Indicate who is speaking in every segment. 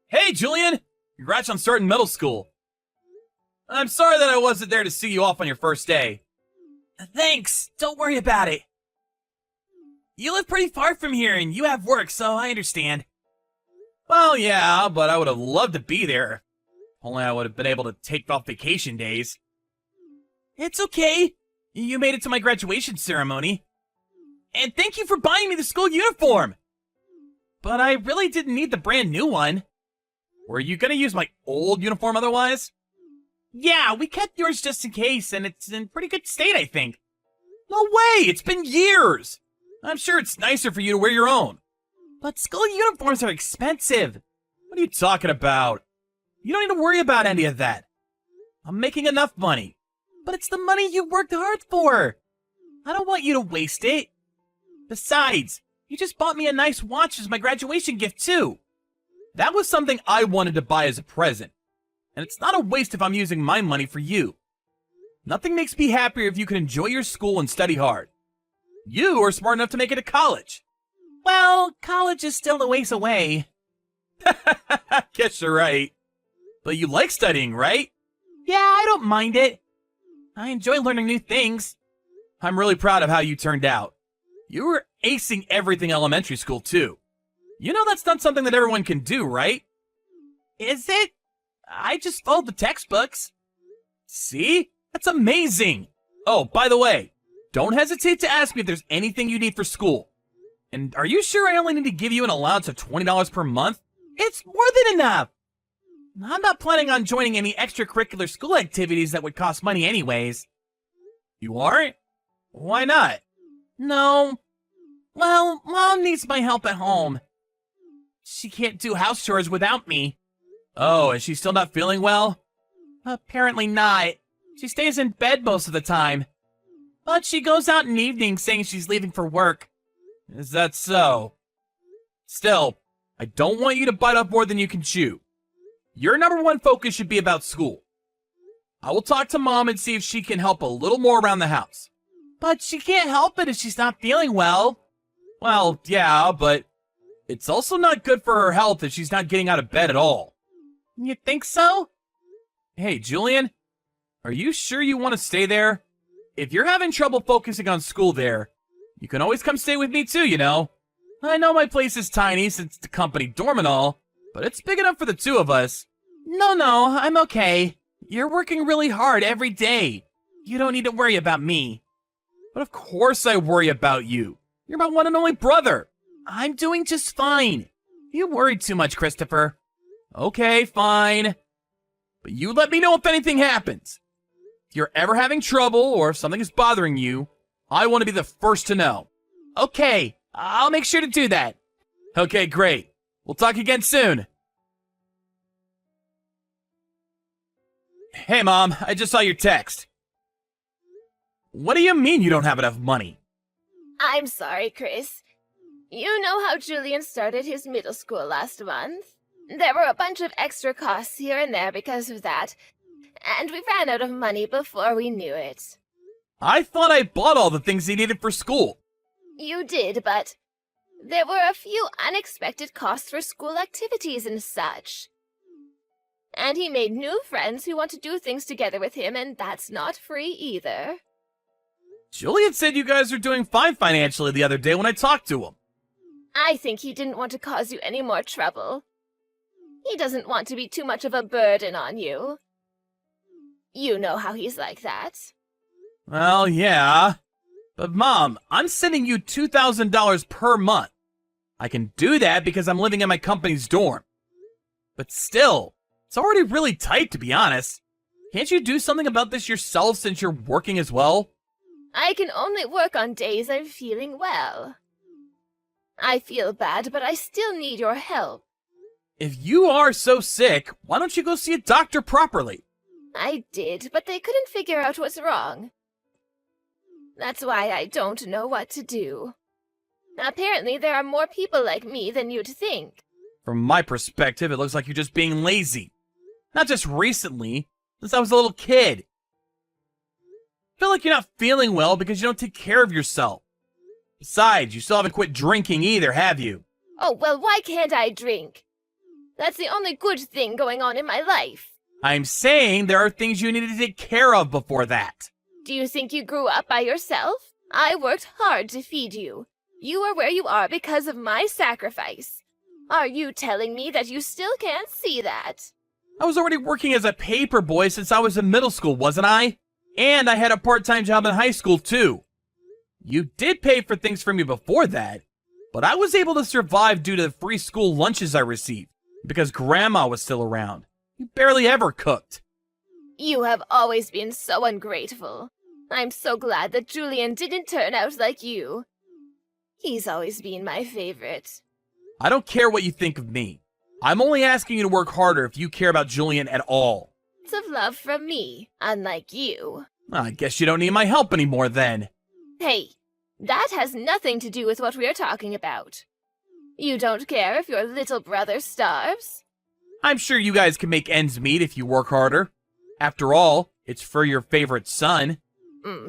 Speaker 1: Hey, Julian! Congrats on starting middle school. I'm sorry that I wasn't there to see you off on your first day. Thanks, don't worry about it. You live pretty far from here and you have work, so I understand. Well, yeah, but I would have loved to be there. Only I would have been able to take off vacation days. It's okay. You made it to my graduation ceremony. And thank you for buying me the school uniform. But I really didn't need the brand new one. Were you gonna use my old uniform otherwise? Yeah, we kept yours just in case, and it's in pretty good state, I think. No way! It's been years! I'm sure it's nicer for you to wear your own. But school uniforms are expensive. What are you talking about? You don't need to worry about any of that. I'm making enough money. But it's the money you worked hard for. I don't want you to waste it. Besides, you just bought me a nice watch as my graduation gift, too. That was something I wanted to buy as a present. And it's not a waste if I'm using my money for you. Nothing makes me happier if you can enjoy your school and study hard. You are smart enough to make it to college. Well, college is still a ways away. Guess you're right. But you like studying, right? Yeah, I don't mind it. I enjoy learning new things. I'm really proud of how you turned out. You were acing everything elementary school, too. You know that's not something that everyone can do, right? Is it? I just followed the textbooks. See? That's amazing. Oh, by the way, don't hesitate to ask me if there's anything you need for school. And are you sure I only need to give you an allowance of $20 per month? It's more than enough. I'm not planning on joining any extracurricular school activities that would cost money anyways. You aren't? Why not? No. Well, Mom needs my help at home. She can't do house chores without me. Oh, is she still not feeling well? Apparently not. She stays in bed most of the time. But she goes out in the evening saying she's leaving for work. Is that so? Still, I don't want you to bite off more than you can chew. Your number one focus should be about school. I will talk to Mom and see if she can help a little more around the house. But she can't help it if she's not feeling well. Well, yeah, but it's also not good for her health if she's not getting out of bed at all. You think so? Hey, Julian, are you sure you want to stay there? If you're having trouble focusing on school there, you can always come stay with me too, you know. I know my place is tiny since it's the company dorm and all, but it's big enough for the two of us. No, I'm okay. You're working really hard every day. You don't need to worry about me. But of course I worry about you. You're my one and only brother. I'm doing just fine. You worried too much, Christopher. Okay, fine. But you let me know if anything happens. If you're ever having trouble or if something is bothering you, I want to be the first to know. Okay, I'll make sure to do that. Okay, great. We'll talk again soon. Hey, Mom, I just saw your text. What do you mean you don't have enough money?
Speaker 2: I'm sorry, Chris. You know how Julian started his middle school last month? There were a bunch of extra costs here and there because of that, and we ran out of money before we knew it.
Speaker 1: I thought I bought all the things he needed for school.
Speaker 2: You did, but there were a few unexpected costs for school activities and such. And he made new friends who want to do things together with him, and that's not free either.
Speaker 1: Julian said you guys are doing fine financially the other day when I talked to him.
Speaker 2: I think he didn't want to cause you any more trouble. He doesn't want to be too much of a burden on you. You know how he's like that.
Speaker 1: Well, yeah. But Mom, I'm sending you $2,000 per month. I can do that because I'm living in my company's dorm. But still, it's already really tight, to be honest. Can't you do something about this yourself since you're working as well?
Speaker 2: I can only work on days I'm feeling well. I feel bad, but I still need your help.
Speaker 1: If you are so sick, why don't you go see a doctor properly?
Speaker 2: I did, but they couldn't figure out what's wrong. That's why I don't know what to do. Apparently, there are more people like me than you'd think.
Speaker 1: From my perspective, it looks like you're just being lazy. Not just recently, since I was a little kid. I feel like you're not feeling well because you don't take care of yourself. Besides, you still haven't quit drinking either, have you?
Speaker 2: Oh, well, why can't I drink? That's the only good thing going on in my life.
Speaker 1: I'm saying there are things you need to take care of before that.
Speaker 2: Do you think you grew up by yourself? I worked hard to feed you. You are where you are because of my sacrifice. Are you telling me that you still can't see that?
Speaker 1: I was already working as a paper boy since I was in middle school, wasn't I? And I had a part-time job in high school, too. You did pay for things for me before that, but I was able to survive due to the free school lunches I received, because Grandma was still around. You barely ever cooked.
Speaker 2: You have always been so ungrateful. I'm so glad that Julian didn't turn out like you. He's always been my favorite.
Speaker 1: I don't care what you think of me. I'm only asking you to work harder if you care about Julian at all.
Speaker 2: It's of love from me, unlike you.
Speaker 1: I guess you don't need my help anymore then.
Speaker 2: Hey, that has nothing to do with what we are talking about. You don't care if your little brother starves?
Speaker 1: I'm sure you guys can make ends meet if you work harder. After all, it's for your favorite son.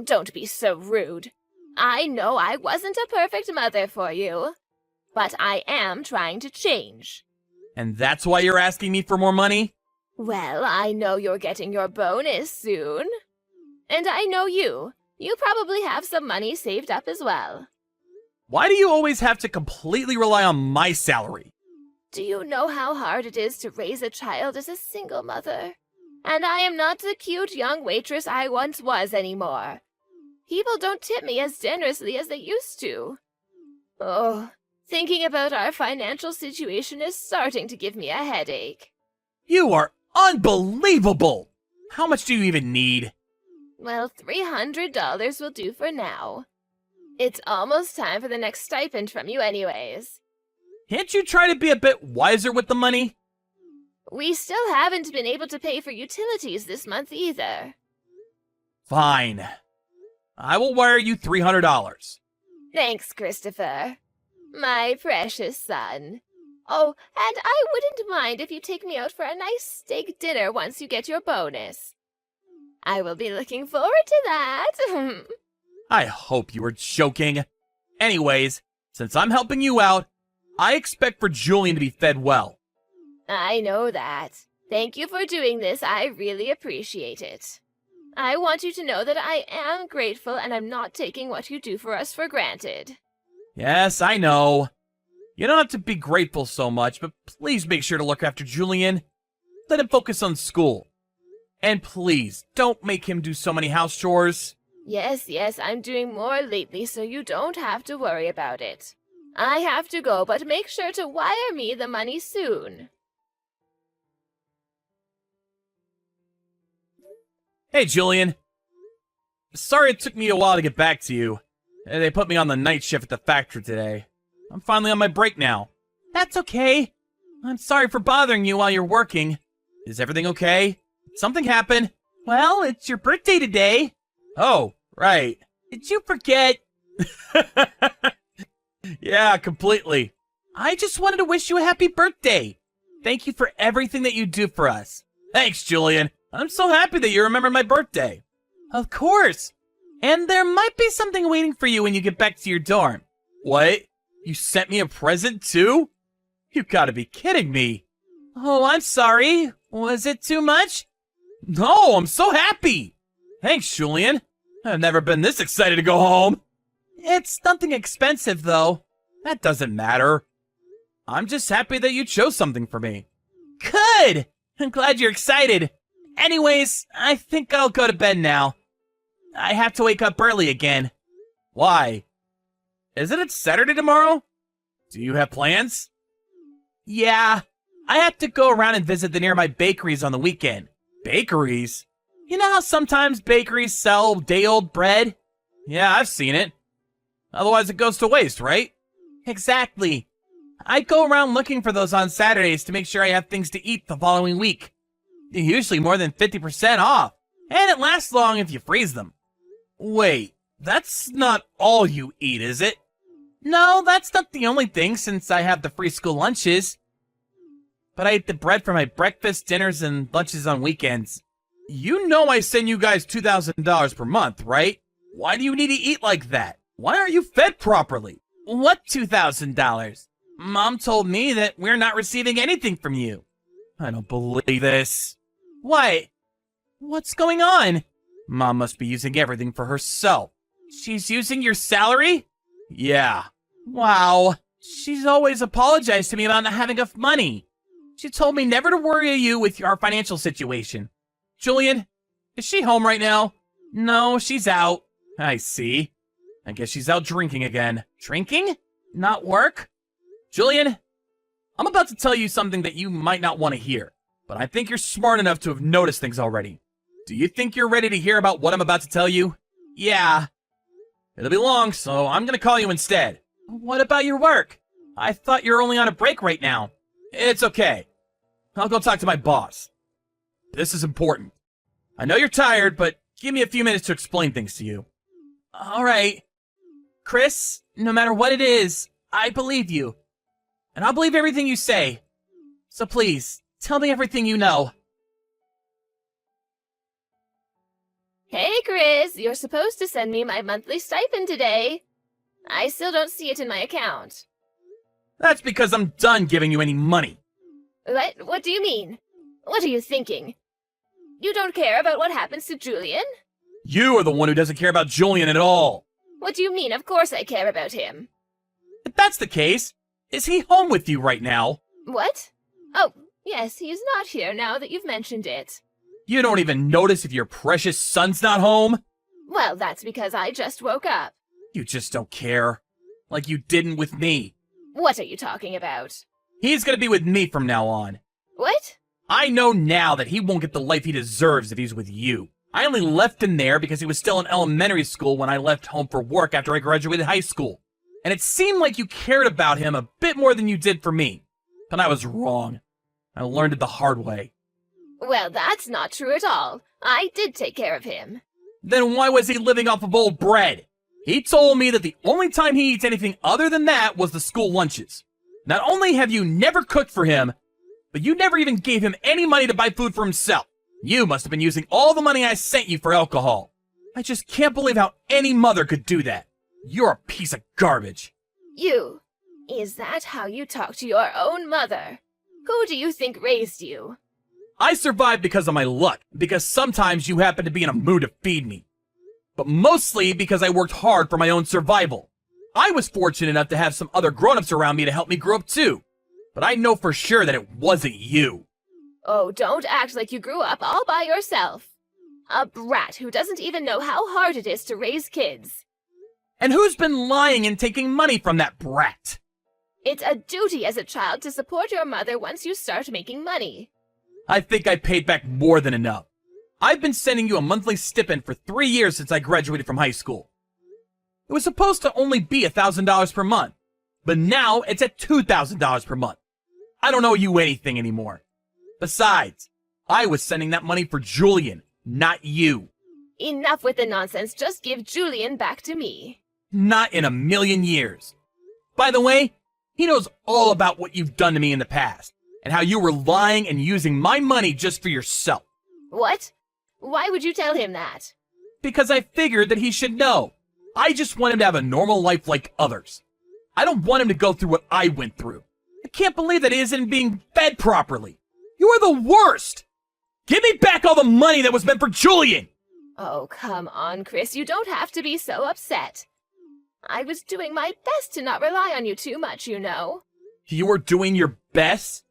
Speaker 2: Don't be so rude. I know I wasn't a perfect mother for you, but I am trying to change.
Speaker 1: And that's why you're asking me for more money?
Speaker 2: Well, I know you're getting your bonus soon. And I know you. You probably have some money saved up as well.
Speaker 1: Why do you always have to completely rely on my salary?
Speaker 2: Do you know how hard it is to raise a child as a single mother? And I am not the cute young waitress I once was anymore. People don't tip me as generously as they used to. Oh, thinking about our financial situation is starting to give me a headache.
Speaker 1: You are unbelievable! How much do you even need?
Speaker 2: Well, $300 will do for now. It's almost time for the next stipend from you anyways.
Speaker 1: Can't you try to be a bit wiser with the money?
Speaker 2: We still haven't been able to pay for utilities this month either.
Speaker 1: Fine. I will wire you $300.
Speaker 2: Thanks, Christopher. My precious son. Oh, and I wouldn't mind if you take me out for a nice steak dinner once you get your bonus. I will be looking forward to that.
Speaker 1: I hope you were joking. Anyways, since I'm helping you out, I expect for Julian to be fed well.
Speaker 2: I know that. Thank you for doing this. I really appreciate it. I want you to know that I am grateful and I'm not taking what you do for us for granted.
Speaker 1: Yes, I know. You don't have to be grateful so much, but please make sure to look after Julian. Let him focus on school. And please, don't make him do so many house chores.
Speaker 2: Yes, I'm doing more lately, so you don't have to worry about it. I have to go, but make sure to wire me the money soon.
Speaker 1: Hey, Julian. Sorry it took me a while to get back to you. They put me on the night shift at the factory today. I'm finally on my break now. That's okay. I'm sorry for bothering you while you're working. Is everything okay? Something happened? Well, it's your birthday today. Oh, right. Did you forget? Yeah, completely. I just wanted to wish you a happy birthday. Thank you for everything that you do for us. Thanks, Julian. I'm so happy that you remembered my birthday. Of course. And there might be something waiting for you when you get back to your dorm. What? You sent me a present too? You gotta be kidding me. Oh, I'm sorry. Was it too much? No, I'm so happy. Thanks, Julian. I've never been this excited to go home. It's nothing expensive, though. That doesn't matter. I'm just happy that you chose something for me. Good! I'm glad you're excited. Anyways, I think I'll go to bed now. I have to wake up early again. Why? Isn't it Saturday tomorrow? Do you have plans? Yeah, I have to go around and visit the nearby bakeries on the weekend. Bakeries? You know how sometimes bakeries sell day-old bread? Yeah, I've seen it. Otherwise it goes to waste, right? Exactly. I go around looking for those on Saturdays to make sure I have things to eat the following week. They're usually more than 50% off, and it lasts long if you freeze them. Wait, that's not all you eat, is it? No, that's not the only thing since I have the free school lunches. But I eat the bread for my breakfast, dinners, and lunches on weekends. You know I send you guys $2,000 per month, right? Why do you need to eat like that? Why aren't you fed properly? What $2,000? Mom told me that we're not receiving anything from you. I don't believe this. What? What's going on? Mom must be using everything for herself. She's using your salary? Yeah. Wow. She's always apologized to me about not having enough money. She told me never to worry you with our financial situation. Julian, is she home right now? No, she's out. I see. I guess she's out drinking again. Drinking? Not work? Julian, I'm about to tell you something that you might not want to hear, but I think you're smart enough to have noticed things already. Do you think you're ready to hear about what I'm about to tell you? Yeah. It'll be long, so I'm gonna call you instead. What about your work? I thought you're only on a break right now. It's okay. I'll go talk to my boss. This is important. I know you're tired, but give me a few minutes to explain things to you. All right. Chris, no matter what it is, I believe you. And I'll believe everything you say. So please, tell me everything you know.
Speaker 2: Hey, Chris, you're supposed to send me my monthly stipend today. I still don't see it in my account.
Speaker 1: That's because I'm done giving you any money.
Speaker 2: What do you mean? What are you thinking? You don't care about what happens to Julian?
Speaker 1: You are the one who doesn't care about Julian at all.
Speaker 2: What do you mean? Of course I care about him.
Speaker 1: If that's the case, is he home with you right now?
Speaker 2: What? Oh, yes, he's not here now that you've mentioned it.
Speaker 1: You don't even notice if your precious son's not home?
Speaker 2: Well, that's because I just woke up.
Speaker 1: You just don't care. Like you didn't with me.
Speaker 2: What are you talking about?
Speaker 1: He's gonna be with me from now on.
Speaker 2: What?
Speaker 1: I know now that he won't get the life he deserves if he's with you. I only left him there because he was still in elementary school when I left home for work after I graduated high school. And it seemed like you cared about him a bit more than you did for me. But I was wrong. I learned it the hard way.
Speaker 2: Well, that's not true at all. I did take care of him.
Speaker 1: Then why was he living off of old bread? He told me that the only time he eats anything other than that was the school lunches. Not only have you never cooked for him, but you never even gave him any money to buy food for himself. You must have been using all the money I sent you for alcohol. I just can't believe how any mother could do that. You're a piece of garbage.
Speaker 2: You? Is that how you talk to your own mother? Who do you think raised you?
Speaker 1: I survived because of my luck, because sometimes you happen to be in a mood to feed me. But mostly because I worked hard for my own survival. I was fortunate enough to have some other grown-ups around me to help me grow up too. But I know for sure that it wasn't you.
Speaker 2: Oh, don't act like you grew up all by yourself. A brat who doesn't even know how hard it is to raise kids.
Speaker 1: And who's been lying and taking money from that brat?
Speaker 2: It's a duty as a child to support your mother once you start making money.
Speaker 1: I think I paid back more than enough. I've been sending you a monthly stipend for 3 years since I graduated from high school. It was supposed to only be $1,000 per month, but now it's at $2,000 per month. I don't owe you anything anymore. Besides, I was sending that money for Julian, not you.
Speaker 2: Enough with the nonsense, just give Julian back to me.
Speaker 1: Not in a million years. By the way, he knows all about what you've done to me in the past, and how you were lying and using my money just for yourself.
Speaker 2: What? Why would you tell him that?
Speaker 1: Because I figured that he should know. I just want him to have a normal life like others. I don't want him to go through what I went through. I can't believe that he isn't being fed properly. You are the worst! Give me back all the money that was meant for Julian!
Speaker 2: Oh, come on, Chris. You don't have to be so upset. I was doing my best to not rely on you too much, you know.
Speaker 1: You were doing your best?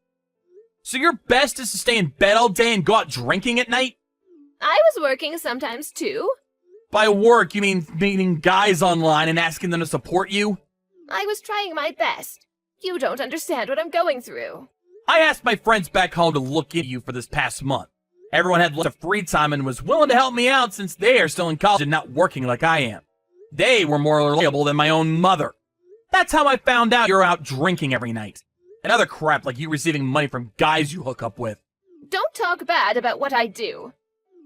Speaker 1: So your best is to stay in bed all day and go out drinking at night?
Speaker 2: I was working sometimes, too.
Speaker 1: By work, you mean meeting guys online and asking them to support you?
Speaker 2: I was trying my best. You don't understand what I'm going through.
Speaker 1: I asked my friends back home to look into you for this past month. Everyone had lots of free time and was willing to help me out since they are still in college and not working like I am. They were more reliable than my own mother. That's how I found out you're out drinking every night. And other crap like you receiving money from guys you hook up with.
Speaker 2: Don't talk bad about what I do.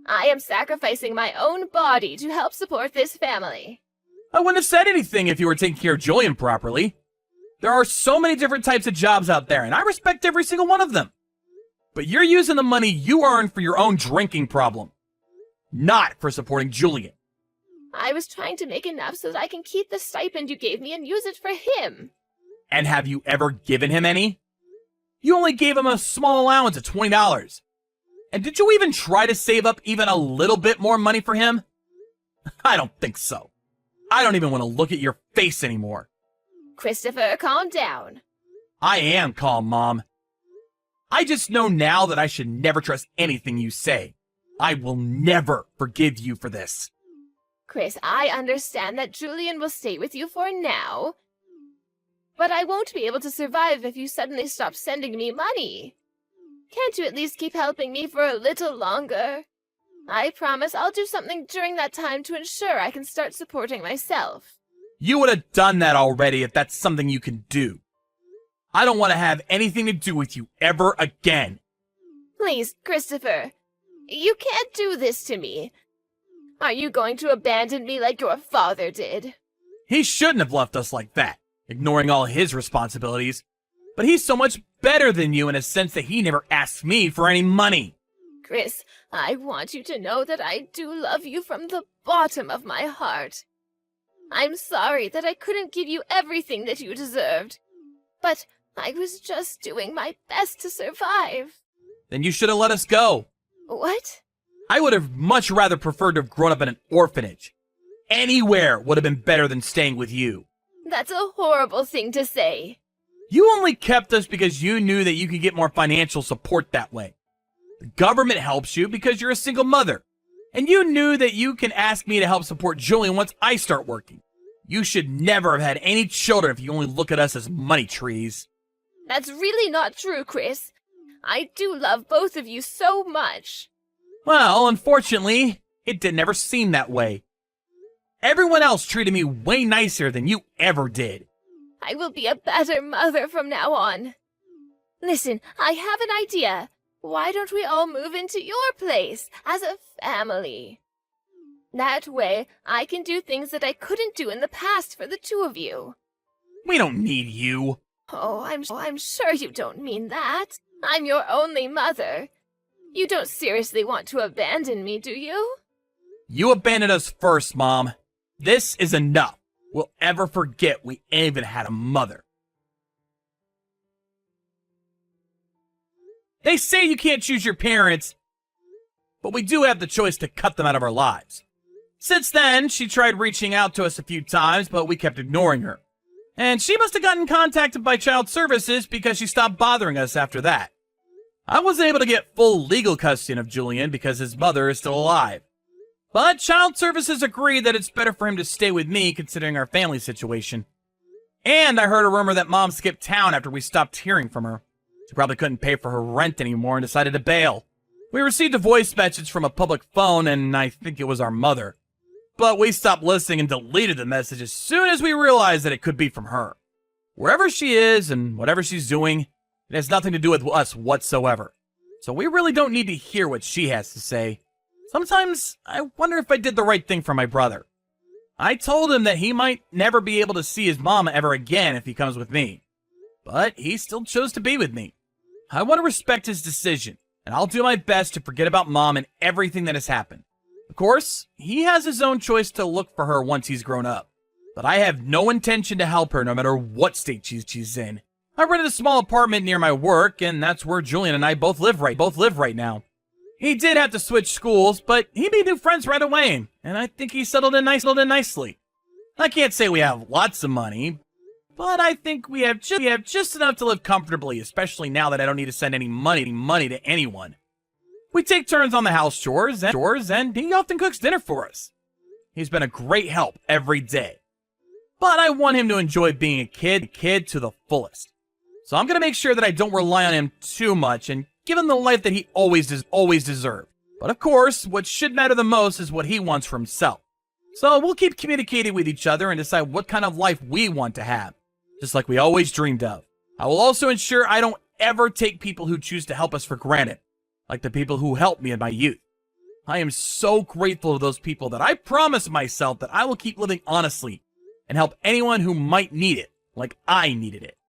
Speaker 2: I am sacrificing my own body to help support this family.
Speaker 1: I wouldn't have said anything if you were taking care of Julian properly. There are so many different types of jobs out there, and I respect every single one of them. But you're using the money you earn for your own drinking problem, not for supporting Julian.
Speaker 2: I was trying to make enough so that I can keep the stipend you gave me and use it for him.
Speaker 1: And have you ever given him any? You only gave him a small allowance of $20. And did you even try to save up even a little bit more money for him? I don't think so. I don't even want to look at your face anymore.
Speaker 2: Christopher, calm down.
Speaker 1: I am calm, Mom. I just know now that I should never trust anything you say. I will never forgive you for this.
Speaker 2: Chris, I understand that Julian will stay with you for now. But I won't be able to survive if you suddenly stop sending me money. Can't you at least keep helping me for a little longer? I promise I'll do something during that time to ensure I can start supporting myself.
Speaker 1: You would have done that already if that's something you can do. I don't want to have anything to do with you ever again.
Speaker 2: Please, Christopher, you can't do this to me. Are you going to abandon me like your father did?
Speaker 1: He shouldn't have left us like that, ignoring all his responsibilities. But he's so much better than you in a sense that he never asked me for any money.
Speaker 2: Chris, I want you to know that I do love you from the bottom of my heart. I'm sorry that I couldn't give you everything that you deserved. But I was just doing my best to survive.
Speaker 1: Then you should have let us go.
Speaker 2: What?
Speaker 1: I would have much rather preferred to have grown up in an orphanage. Anywhere would have been better than staying with you.
Speaker 2: That's a horrible thing to say.
Speaker 1: You only kept us because you knew that you could get more financial support that way. The government helps you because you're a single mother. And you knew that you can ask me to help support Julian once I start working. You should never have had any children if you only look at us as money trees.
Speaker 2: That's really not true, Chris. I do love both of you so much.
Speaker 1: Well, unfortunately, it didn't ever seem that way. Everyone else treated me way nicer than you ever did.
Speaker 2: I will be a better mother from now on. Listen, I have an idea. Why don't we all move into your place as a family? That way, I can do things that I couldn't do in the past for the two of you.
Speaker 1: We don't need you.
Speaker 2: Oh, I'm sure you don't mean that. I'm your only mother. You don't seriously want to abandon me, do you?
Speaker 1: You abandoned us first, Mom. This is enough. We'll ever forget we even had a mother. They say you can't choose your parents, but we do have the choice to cut them out of our lives. Since then, she tried reaching out to us a few times, but we kept ignoring her. And she must have gotten contacted by Child Services because she stopped bothering us after that. I wasn't able to get full legal custody of Julian because his mother is still alive. But Child Services agreed that it's better for him to stay with me considering our family situation. And I heard a rumor that Mom skipped town after we stopped hearing from her. She probably couldn't pay for her rent anymore and decided to bail. We received a voice message from a public phone and I think it was our mother. But we stopped listening and deleted the message as soon as we realized that it could be from her. Wherever she is and whatever she's doing, it has nothing to do with us whatsoever. So we really don't need to hear what she has to say. Sometimes I wonder if I did the right thing for my brother. I told him that he might never be able to see his mom ever again if he comes with me. But he still chose to be with me. I want to respect his decision, and I'll do my best to forget about Mom and everything that has happened. Of course, he has his own choice to look for her once he's grown up. But I have no intention to help her no matter what state she's in. I rented a small apartment near my work, and that's where Julian and I both live right now. He did have to switch schools, but he made new friends right away, and I think he settled in nicely. I can't say we have lots of money, but I think we have just enough to live comfortably, especially now that I don't need to send any money to anyone. We take turns on the house chores, and he often cooks dinner for us. He's been a great help every day. But I want him to enjoy being a kid to the fullest. So I'm going to make sure that I don't rely on him too much and give him the life that he always deserved. But of course, what should matter the most is what he wants for himself. So we'll keep communicating with each other and decide what kind of life we want to have, just like we always dreamed of. I will also ensure I don't ever take people who choose to help us for granted, like the people who helped me in my youth. I am so grateful to those people that I promise myself that I will keep living honestly and help anyone who might need it, like I needed it.